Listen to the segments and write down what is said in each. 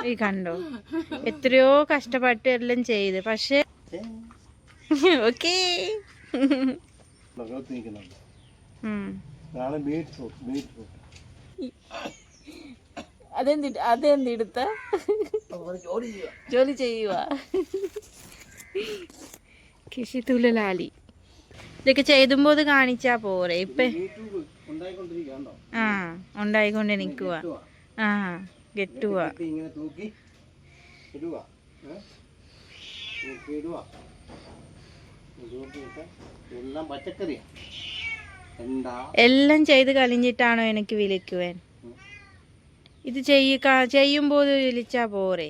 ഈ കണ്ടോ എത്രയോ കഷ്ടപ്പെട്ട് എല്ലാം ചെയ്ത് പക്ഷെ ഓക്കേ അതെന്തെടുത്ത ജോലി ചെയ്യുക കൃഷി തൊഴിലാളി ഇതൊക്കെ ചെയ്തുമ്പോ ഇത് കാണിച്ചാ പോരെ ഇപ്പൊ ആ ഉണ്ടായിക്കൊണ്ട് നിക്കുക ആ കെട്ടുക എല്ലാം ചെയ്ത് കളിഞ്ഞിട്ടാണോ എനിക്ക് വിളിക്കുവാൻ ഇത് ചെയ്യുമ്പോ വിളിച്ചാ പോരെ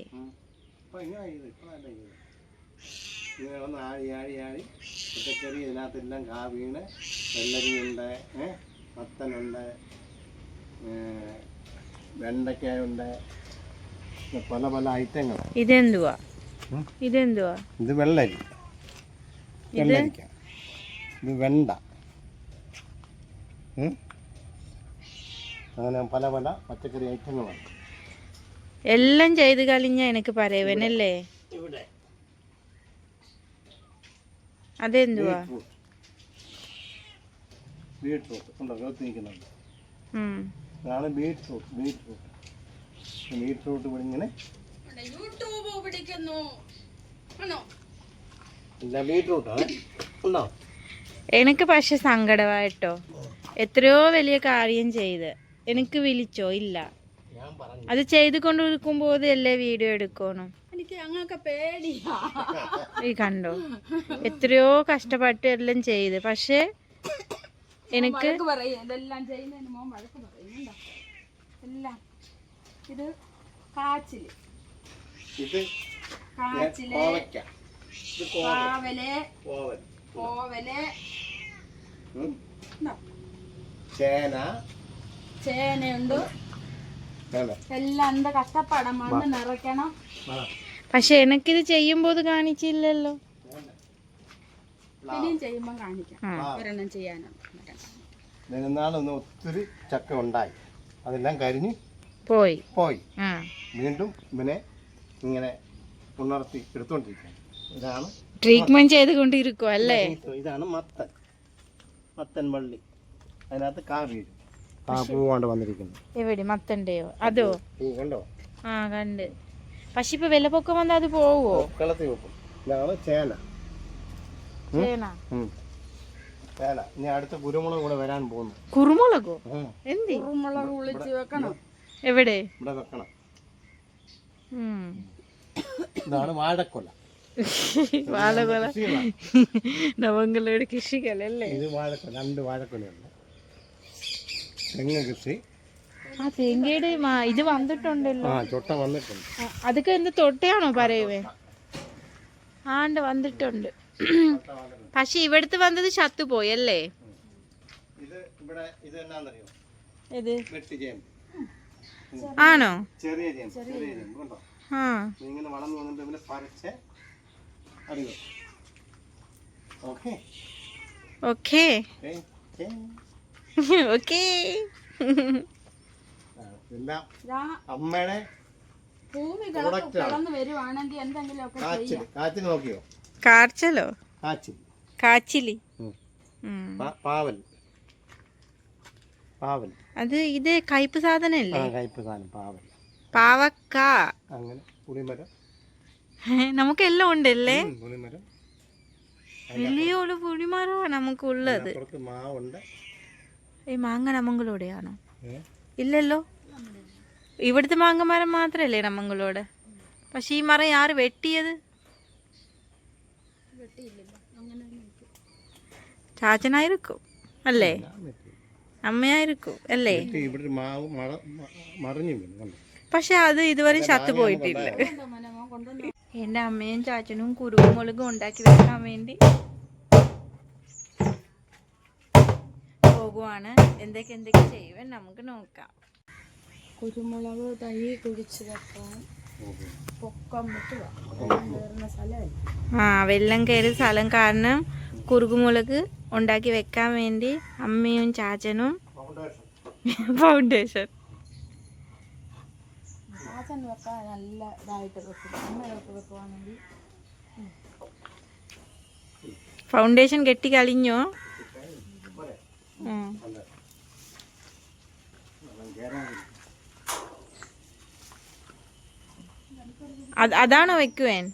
ഇതിനകത്തെല്ലാം കാ വീണ് വെള്ളരിയുണ്ട്, മത്തനുണ്ട്, വെണ്ടയ്ക്കുണ്ട്, പല പല ഐറ്റങ്ങൾ. ഇതെന്തുവാ ഇത് വെള്ളരി, വെള്ളരിക്ക, ഇത് വെണ്ട, അങ്ങനെ പല പല പച്ചക്കറി ഐറ്റങ്ങളാണ്. എല്ലാം ചെയ്ത് കളിഞ്ഞ എനിക്ക് പറയുവനല്ലേ. ഇവിടെ അതെന്തുവാ ബീട്രൂട്ട് ഉണ്ടോ നിൽക്കുന്നുണ്ട്. ഇതാണ് ബീട്രൂട്ട് ഇവിടെ ഇങ്ങനെ ബീട്രൂട്ടാണ് ഉണ്ടോ. എനിക്ക് പക്ഷെ സങ്കടമായിട്ടോ എത്രയോ വലിയ കാര്യം ചെയ്ത് എനിക്ക് വിളിച്ചോ ഇല്ല. അത് ചെയ്തുകൊണ്ടിരിക്കുമ്പോ അല്ലേ വീഡിയോ എടുക്കണം. ഈ കണ്ടോ എത്രയോ കഷ്ടപ്പെട്ട് എല്ലാം ചെയ്ത് പക്ഷെ എനിക്ക് ഇത് ചേനയുണ്ട് എല്ലാം എന്താ കഷ്ടപ്പാടാ മണ്ണ് നിറയ്ക്കണം. പക്ഷെ എനിക്കിത് ചെയ്യുമ്പോ ഇത് കാണിച്ചില്ലല്ലോ. ചെയ്യുമ്പോ കാണിക്കാം ഒരെണ്ണം ചെയ്യാനാണ്. ഒത്തിരി ചക്ക ഉണ്ടായി അതെല്ലാം കരിഞ്ഞു പോയി വീണ്ടും ഇവനെ ഇങ്ങനെ ഉണർത്തി എടുത്തോണ്ടിരിക്കുകയാണ്. ഇതാണ് ട്രീറ്റ്മെന്റ് ചെയ്തുകൊണ്ടിരിക്കുക അല്ലേ. ഇതാണ് മത്തൻ വള്ളി, അതിനകത്ത് കാ വീഴും, കാ പൂവാണ്ട് വന്നിരിക്കുന്നു. എവിടെ മത്തന്റെയോ അതോ കണ്ടോ? ആ കണ്ട്. പക്ഷെ ഇപ്പൊ വെള്ളപ്പൊക്കം വന്നാ അത് പോവോ? കളത്തി വെക്കും. ഇതാണ് ചേന. ഇനി അടുത്ത കുരുമുളക് കൂടെ വരാൻ പോകുന്നു. കുരുമുളകോ? എന്ത് കുരുമുളക് വിളിച്ച് വെക്കണം? എവിടെ? ഇവിടെ വെക്കണം. ഇതാണ് വാഴക്കൊല. നവങ്ങളുടെ കൃഷികളല്ലേ ഇത്. വാഴക്കൊല, 2 വാഴക്കൊലയുണ്ട്. തെങ്ങ് കൃഷി. ആ തേങ്ങയുടെ ഇത് വന്നിട്ടുണ്ടല്ലോ. ചൊട്ട വന്നിട്ടുണ്ട്. അതൊക്കെ എന്ത് തൊട്ടയാണോ പറയുവേ? ആണ്ട് വന്നിട്ടുണ്ട്. പക്ഷെ ഇവിടുത്തെ വന്നത് ചത്തുപോയി അല്ലേ. ആണോ? ചെറിയ ചേമ്പ് കണ്ടോ? ഇങ്ങനെ വളർന്നു വന്നിട്ട് ഇവനെ പറിച്ച് അറിയോ. Okay okay okay. എല്ലാം അമ്മയുടെ കാച്ചിൽ നോക്കിയോ? കാച്ചിലോ? കാച്ചിലി. പാവൽ. അത് ഇത് കയ്പ് സാധനല്ലേ? കയ്പ് സാധനം പാവൽ. പാവക്ക. അങ്ങനെ പുളിമരം. നമുക്കെല്ലാം ഉണ്ടല്ലേ. പുളിമരം വലിയൊരു പുളിമരമാണ് നമുക്കുള്ളത്. മാവുണ്ട്. ഈ മാങ്ങ നമ്മങ്ങളോടെയാണോ? ഇല്ലല്ലോ, ഇവിടുത്തെ മാങ്ങ മരം മാത്രല്ലേ നമ്മങ്ങളോട്. പക്ഷെ ഈ മരം ആര് വെട്ടിയത്? ചാച്ചനായിരിക്കും അല്ലേ, അമ്മയായിരിക്കും അല്ലേ. പക്ഷെ അത് ഇതുവരെ ചത്തു പോയിട്ടില്ല. എന്റെ അമ്മയും ചാച്ചനും കുരുമുളകും ഉണ്ടാക്കി വെക്കാൻ വേണ്ടി പോകുവാണ്. എന്തൊക്കെ ചെയ്യുവാൻ നമുക്ക് നോക്കാം. കുരുമുളക് തൈ കുഴിച്ച് വെക്കാൻ പൊക്കം കയറുന്ന സ്ഥലമല്ല. വെള്ളം കയറിയ സ്ഥലം കാരണം കുരുമുളക് ഉണ്ടാക്കി വെക്കാൻ വേണ്ടി അമ്മയും ചാച്ചനും ഫൗണ്ടേഷൻ ചാച്ചൻ വെക്കാൻ നല്ല ഇതായിട്ട് വെക്കും. അമ്മയൊക്കെ വെക്കുവാണെങ്കിൽ ഫൗണ്ടേഷൻ കെട്ടി കളിഞ്ഞോ? അതാണോ വെക്കുവേൻ?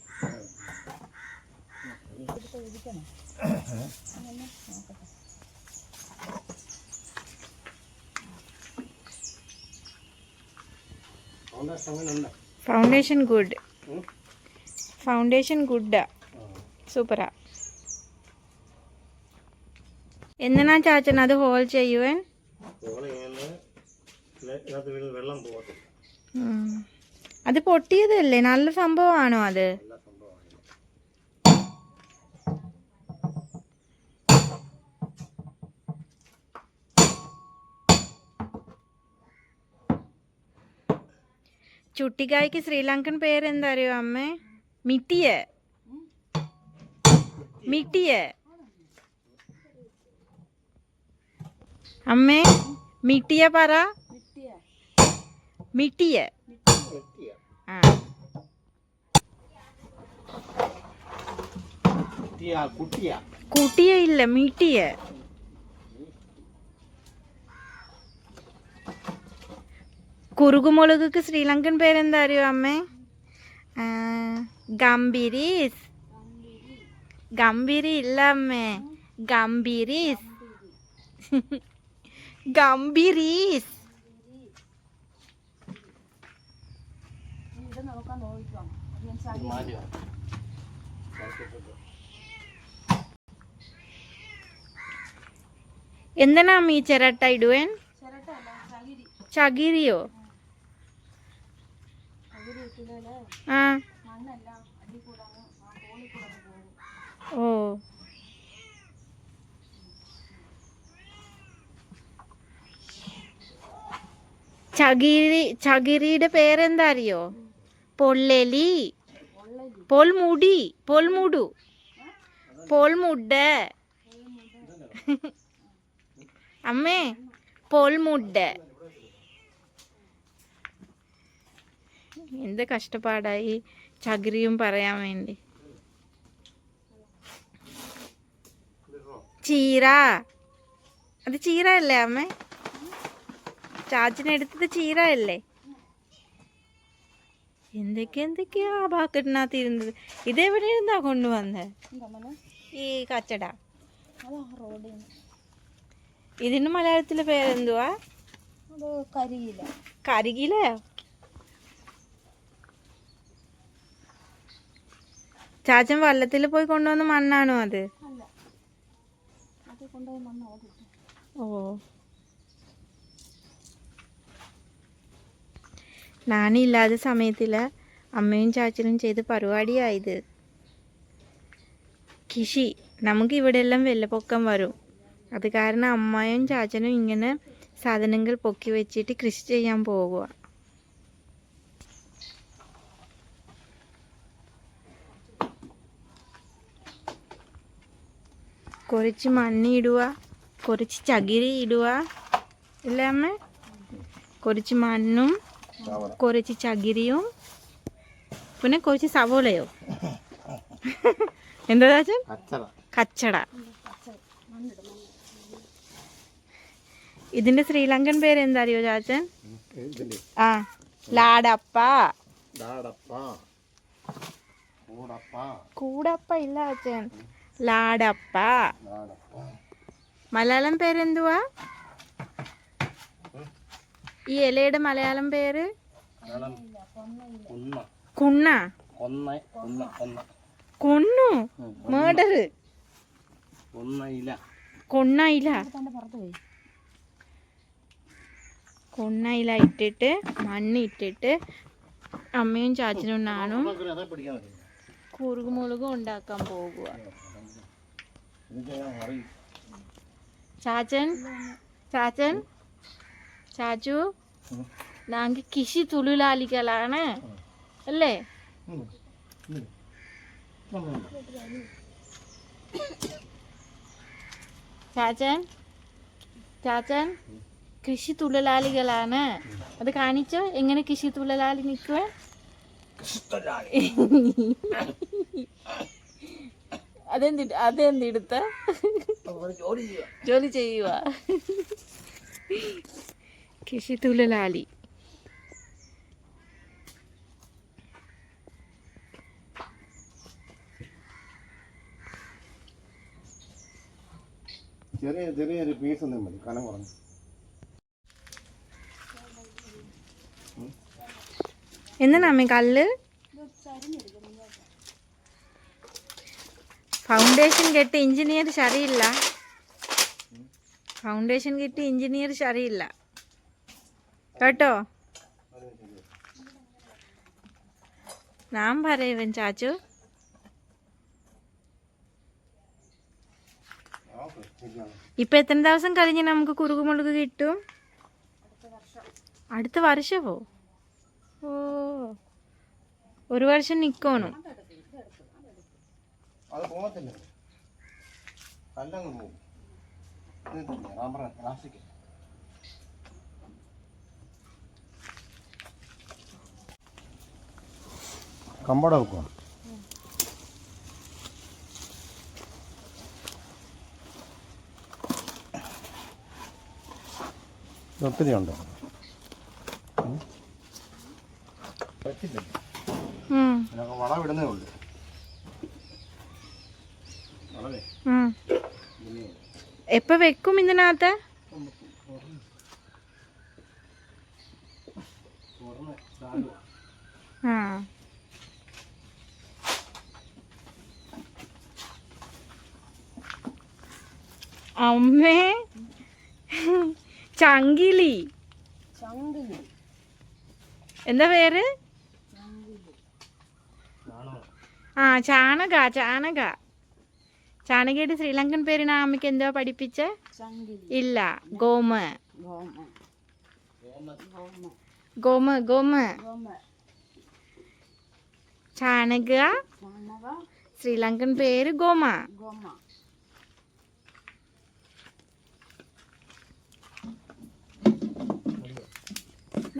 ഫൗണ്ടേഷൻ ഗുഡ്, ഫൗണ്ടേഷൻ ഗുഡാ, സൂപ്പറാ. എന്തിനാ ചാച്ചൻ അത് ഹോൾ ചെയ്യുവൻ? അത് പൊട്ടിയതല്ലേ, നല്ല സംഭവമാണോ അത്? ചുട്ടിക്കായ്ക്ക് ശ്രീലങ്കൻ പേരെന്താ അറിയോ അമ്മേ? മിട്ടിയ. മിട്ടിയ അമ്മേ, മിട്ടിയ പറ. മിട്ടിയ. ആ കുട്ടിയ ഇല്ല, മിട്ടിയ. കുറുകുമുളകുക്ക് ശ്രീലങ്കൻ പേരെന്താ അറിയോ അമ്മേ? ഗംഭീരീസ്. ഗംഭീരി ഇല്ല അമ്മേ, ഗംഭീരീസ്. ഗംഭീരീസ്. എന്തിനാ അമ്മ ഈ ചിരട്ട ഇടുവേൻ? ചകിരിയോ? ആ ഓ, ചകിരിയുടെ പേരെന്താ അറിയോ? പൊള്ളലി, പൊൽമുടി, പൊൽമുടു, പൊൽമുഡ. അമ്മേ, പൊൽമുഡ. എന്ത് കഷ്ടപ്പാടായി ചകിരിയും പറയാൻ വേണ്ടി. ചീര, അത് ചീര അല്ലേ അമ്മേ? ചാച്ചനെടുത്തത് ചീര അല്ലേ? എന്തൊക്കെയാ ആ ബാക്കറ്റിനകത്ത് ഇരുന്നത്. ഇതെവിടെ ഇരുന്നാ കൊണ്ടുവന്നത് ഈ കച്ചട? ഇതിന് മലയാളത്തിലെ പേരെന്തുവാ? കരികില. കരികിലയോ? ചാച്ചൻ വള്ളത്തിൽ പോയി കൊണ്ടുവന്ന മണ്ണാണോ അത്? ഓ, നാണില്ലാത്ത സമയത്തില് അമ്മയും ചാച്ചനും ചെയ്ത് പരിപാടിയായത്. കൃഷി നമുക്ക് ഇവിടെ എല്ലാം വെള്ളപ്പൊക്കം വരും. അത് കാരണം അമ്മയും ചാച്ചനും ഇങ്ങനെ സാധനങ്ങൾ പൊക്കി വെച്ചിട്ട് കൃഷി ചെയ്യാൻ പോകുക. കുറച്ച് മണ്ണ് ഇടുക, കുറച്ച് ചകിരി ഇടുക, ഇല്ലേ അമ്മ? കുറച്ച് മണ്ണും കുറച്ച് ചകിരിയും പിന്നെ കുറച്ച് സവോളയോ എന്താ ചാച്ചൻ? കച്ചട. ഇതിന്റെ ശ്രീലങ്കൻ പേര് എന്താ അറിയോ ചാച്ചൻ? ആ, ലാടപ്പ. കൂടപ്പ ഇല്ല ചാച്ചൻ, ലാടപ്പ. മലയാളം പേരെന്തുവാ? ഈ ഇലയുടെ മലയാളം പേര് കുണ്ണ. കൊണ്ണു, മേഡർ. കൊണ്ണയില. കൊണ്ണയില ഇട്ടിട്ട് മണ്ണ് ഇട്ടിട്ട് അമ്മയും ചാച്ചനും നാണും കുറുകുമുളകും ഉണ്ടാക്കാൻ പോകുക. ചാച്ചൻ ചാച്ചൻ ചാച്ചു നാങ്ക കൃഷി തൊഴിലാളികളാണ് അല്ലേ? ചാച്ചൻ ചാച്ചൻ കൃഷി തൊഴിലാളികളാണ്. അത് കാണിച്ചോ എങ്ങനെ കൃഷി തൊഴിലാളി നിൽക്കുക. അതെന്തെടുത്ത ജോലി ചെയ്യുക. കൃഷി തൊഴിലാളി. ചെറിയൊരു പീസ് ഒന്നും മതി, കനം കുറഞ്ഞു. എന്താണ് അമ്മ കല്ല്? ഫൗണ്ടേഷൻ കെട്ടി എഞ്ചിനീയർ ശരിയില്ല. ഫൗണ്ടേഷൻ കെട്ടി എഞ്ചിനീയർ ശരിയില്ല കേട്ടോ. നാം പറയുവൻ ചാച്ചു. ഇപ്പൊ എത്ര ദിവസം കഴിഞ്ഞ് നമുക്ക് കുറുകുമുളക് കിട്ടും? അടുത്ത വർഷമോ? ഓ, ഒരു വർഷം നിക്കോണം. അത് പോകത്തില്ല, കല്ലങ്ങ് പോകും. കമ്പട വെക്കുക. ഒത്തിരി ഉണ്ടോ? വളമിടുന്നേ ഉള്ളു. എപ്പോ വെക്കും ഇതിനകത്ത്? അമ്മേ, ചങ്കിലി. എന്താ പേര്? ചാണക. ചാണകയുടെ ശ്രീലങ്കൻ പേരിന് അമ്മയ്ക്ക് എന്താ പഠിപ്പിച്ച? ഇല്ല, ഗോമ. ചാണക ശ്രീലങ്കൻ പേര് ഗോമ.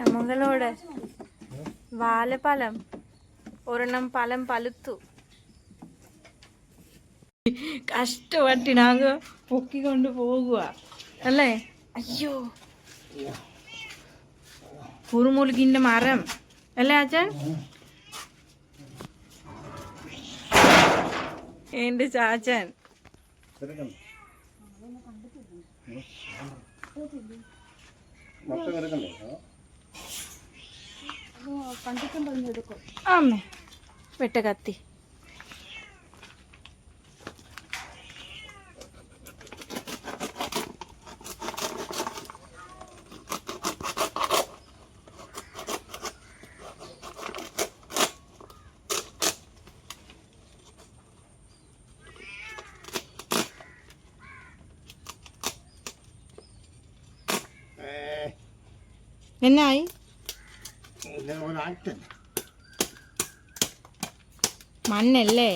നമ്മളോട് വാലപ്പഴം ഒരെണ്ണം പഴം പഴുത്തു. കഷ്ടപ്പെട്ടിനാകെ പൊക്കിക്കൊണ്ട് പോകുക അല്ലേ? അയ്യോ, കുരുമുളകിന്റെ മരം അല്ലേ അച്ഛൻ? എന്റെ ചാച്ചൻ. അമ്മേ, വെട്ട കത്തി. എന്നായി? മണ്ണല്ലേ?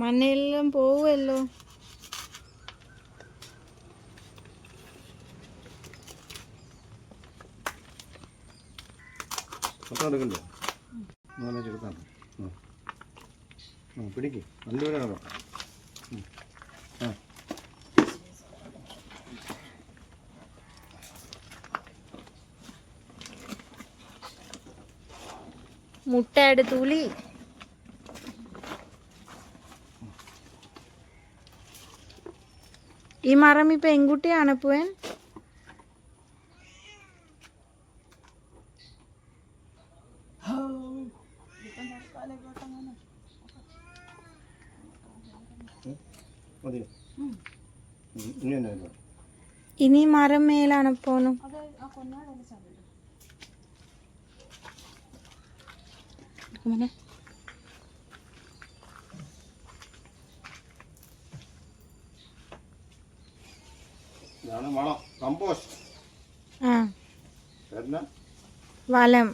മണ്ണെല്ലാം പോവുമല്ലോ. പിടിക്ക്, നല്ലൊരു മുട്ടയുടെ തുളി. ഈ മരം ഇപ്പൊ പെൺകുട്ടിയാണ് പൂവൻ. ഇനി മരം മേലാണ് പോന്നു. കമ്പോസ്റ്റ് വലം